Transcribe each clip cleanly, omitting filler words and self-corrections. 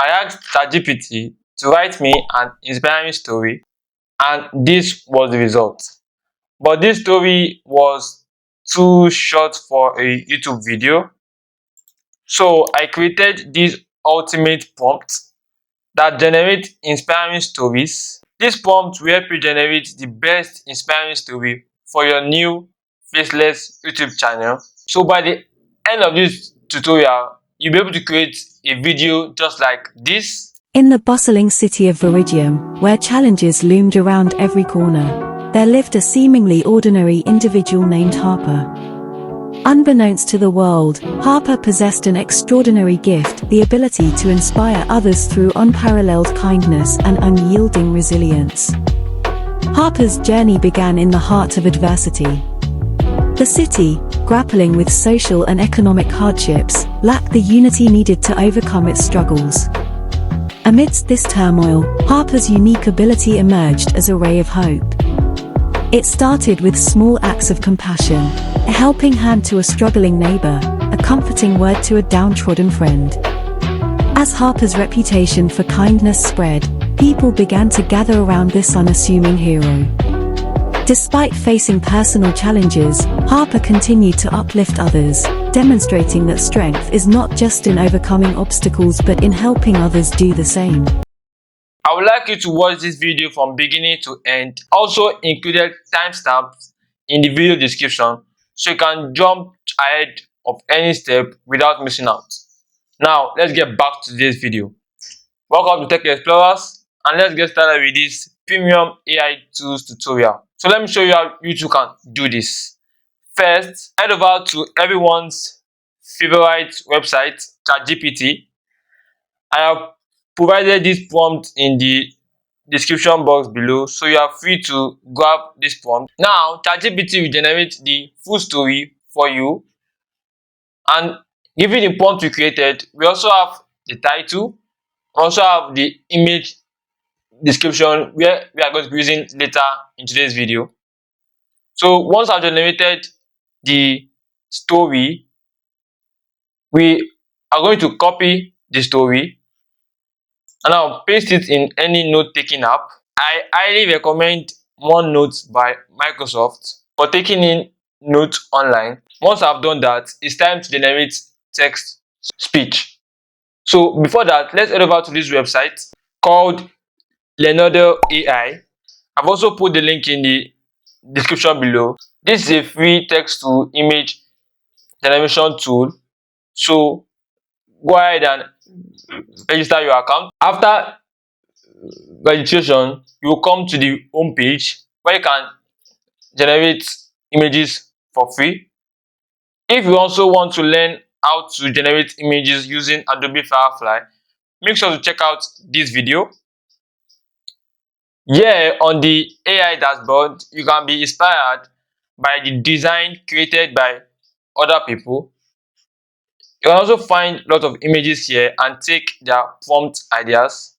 I asked ChatGPT to write me an inspiring story, and this was the result. But this story was too short for a YouTube video, so I created this ultimate prompt that generates inspiring stories. This prompt will help you generate the best inspiring story for your new faceless YouTube channel. So by the end of this tutorial, you'll be able to create a video just like this. In the bustling city of Viridium, where challenges loomed around every corner, there lived a seemingly ordinary individual named Harper. Unbeknownst to the world, Harper possessed an extraordinary gift, the ability to inspire others through unparalleled kindness and unyielding resilience. Harper's journey began in the heart of adversity. The city, grappling with social and economic hardships, lacked the unity needed to overcome its struggles. Amidst this turmoil, Harper's unique ability emerged as a ray of hope. It started with small acts of compassion, a helping hand to a struggling neighbor, a comforting word to a downtrodden friend. As Harper's reputation for kindness spread, people began to gather around this unassuming hero. Despite facing personal challenges, Harper continued to uplift others, demonstrating that strength is not just in overcoming obstacles but in helping others do the same. I would like you to watch this video from beginning to end. Also included timestamps in the video description so you can jump ahead of any step without missing out. Now let's get back to today's video. Welcome to Tech Explorers, and let's get started with this premium AI tools tutorial. So let me show you how you too can do this. First, head over to everyone's favorite website, ChatGPT. I have provided this prompt in the description box below, so you are free to grab this prompt. Now, ChatGPT will generate the full story for you, and given the prompt we created, we also have the title, also have the image description where we are going to be using later in today's video. So once I've generated the story, we are going to copy the story and I'll paste it in any note-taking app. I highly recommend OneNote by Microsoft for taking in notes online. Once I've done that, it's time to generate text speech. So before that, let's head over to this website called Leonado AI. I've also put the link in the description below. This is a free text to image generation tool. So go ahead and register your account. After registration, you will come to the home page where you can generate images for free. If you also want to learn how to generate images using Adobe Firefly, make sure to check out this video. Here on the AI dashboard, you can be inspired by the design created by other people. You can also find a lot of images here and take their prompt ideas.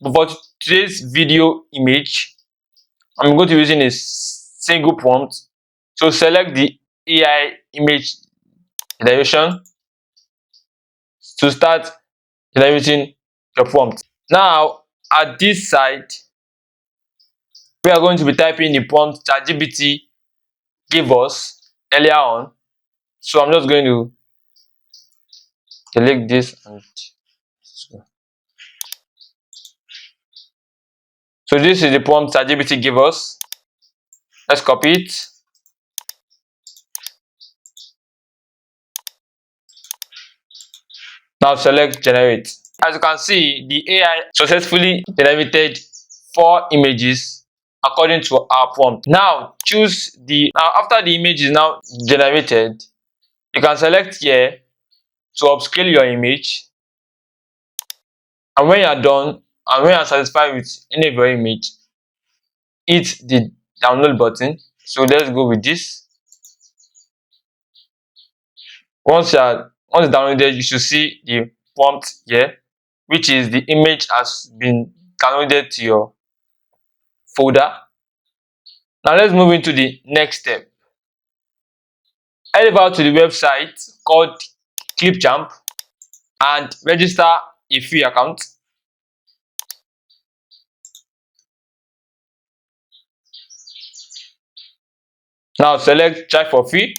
But for today's video image, I'm going to be using a single prompt. So select the AI image generation to start generating your prompt. Now, at this side, we are going to be typing the prompt ChatGPT gave us earlier on. So I'm just going to select this and so this is the prompt ChatGPT gave us. Let's copy it. Now select generate. As you can see, the AI successfully generated 4 images according to our prompt. Now choose after the image is now generated, you can select here to upscale your image, and when you are done and when you are satisfied with any of your image, hit the download button. So let's go with this. Once it's downloaded, you should see the prompt here, which is the image has been downloaded to your folder. Now let's move into the next step. Head over to the website called Clipchamp and register a free account. Now select try for free.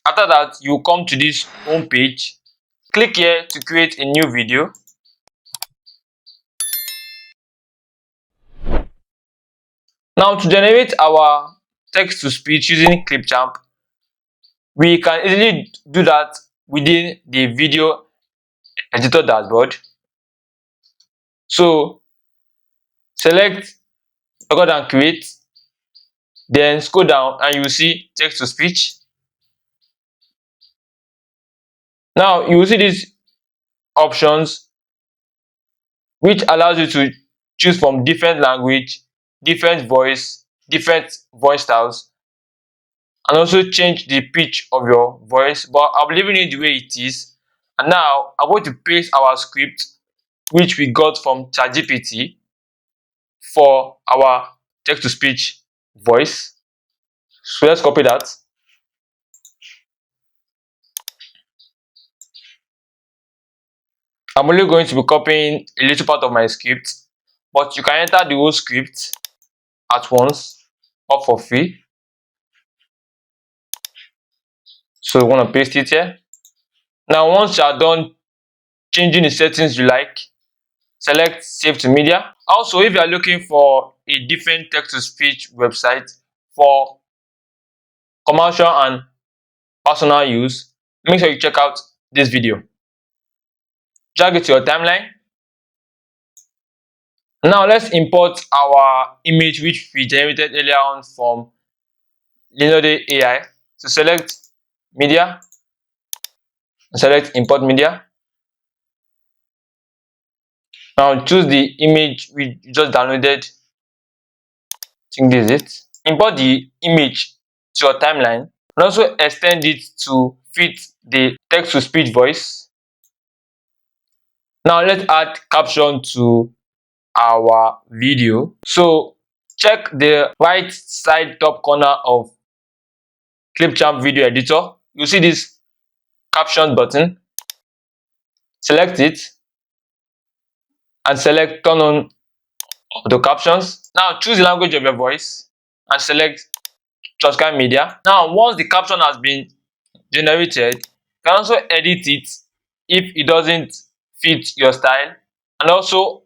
After that, you come to this home page. Click here to create a new video. Now to generate our text to speech using Clipchamp, we can easily do that within the video editor dashboard. So select record and create, then scroll down and you will see text to speech. Now you will see these options which allows you to choose from different language, different voice styles, and also change the pitch of your voice, but I'm leaving it the way it is. And now I'm going to paste our script which we got from ChatGPT for our text to speech voice. So let's copy that. I'm only going to be copying a little part of my script, but you can enter the whole script at once or for free. So we want to paste it here. Now once you are done changing the settings you like, select save to media. Also, if you are looking for a different text to speech website for commercial and personal use, make sure you check out this video. Drag it to your timeline. Now let's import our image which we generated earlier on from leonado AI. So select media, select import media. Now choose the image we just downloaded. I think this is it. Import the image to your timeline and also extend it to fit the text to speech voice. Now let's add caption to our video. So check the right side top corner of Clipchamp video editor. You see this caption button. Select it and select turn on auto captions. Now choose the language of your voice and select transcribe media. Now once the caption has been generated, you can also edit it if it doesn't fit your style and also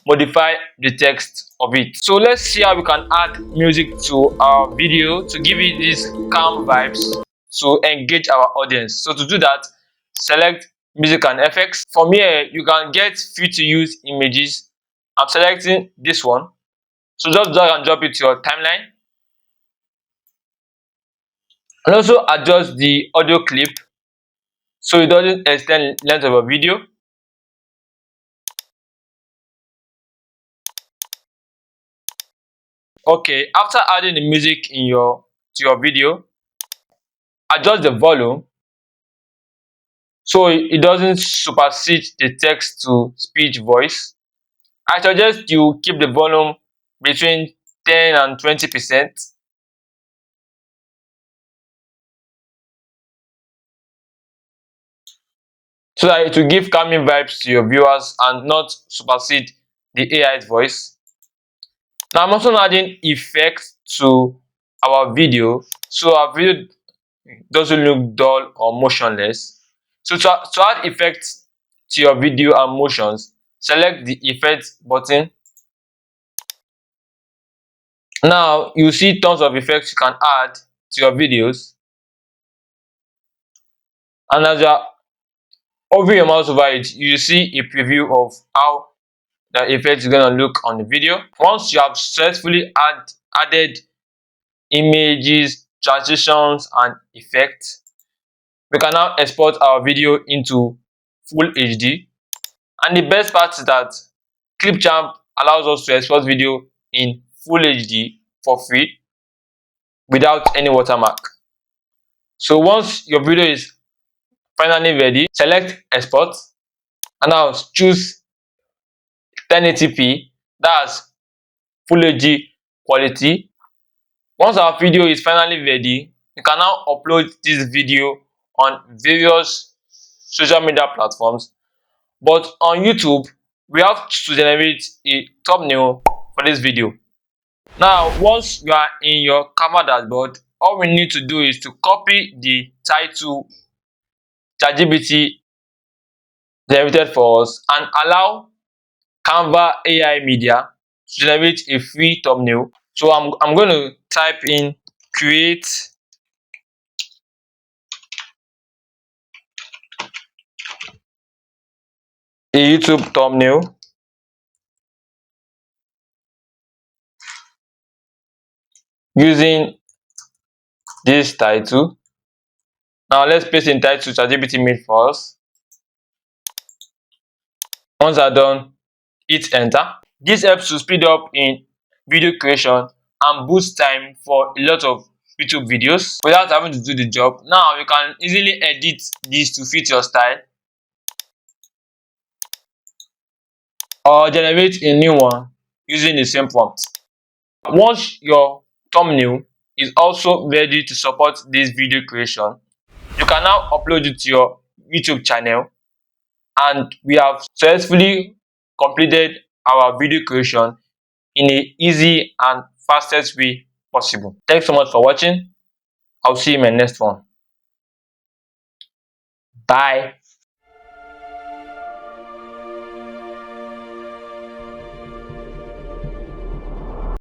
modify the text of it. So let's see how we can add music to our video to give it these calm vibes to engage our audience. So to do that, select music and effects. From here you can get free to use images. I'm selecting this one, so just drag and drop it to your timeline and also adjust the audio clip so it doesn't extend length of a video. Okay, after adding the music to your video, adjust the volume so it doesn't supersede the text to speech voice. I suggest you keep the volume between 10 and 20% so that it will give calming vibes to your viewers and not supersede the AI's voice. Now I'm also adding effects to our video so our video doesn't look dull or motionless. So to add effects to your video and motions, select the effects button. Now you see tons of effects you can add to your videos, and as you are hovering your mouse over it, you see a preview of how the effect is going to look on the video. Once you have successfully added images, transitions and effects, we can now export our video into full HD. And the best part is that Clipchamp allows us to export video in full HD for free without any watermark. So once your video is finally ready, select export and now choose 1080p, that's full HD quality. Once our video is finally ready, you can now upload this video on various social media platforms. But on YouTube, we have to generate a thumbnail for this video. Now, once you are in your Canva dashboard, all we need to do is to copy the title ChatGPT generated for us and allow Canva AI Media to generate a free thumbnail. So I'm going to type in create a YouTube thumbnail using this title. Now let's paste in title ChatGPT made for us. Once are done, hit enter. This helps to speed up in video creation and boost time for a lot of YouTube videos without having to do the job. Now you can easily edit this to fit your style or generate a new one using the same prompt. Once your thumbnail is also ready to support this video creation, you can now upload it to your YouTube channel, and we have successfully completed our video creation in a easy and fastest way possible. Thanks so much for watching. I'll see you in my next one. Bye.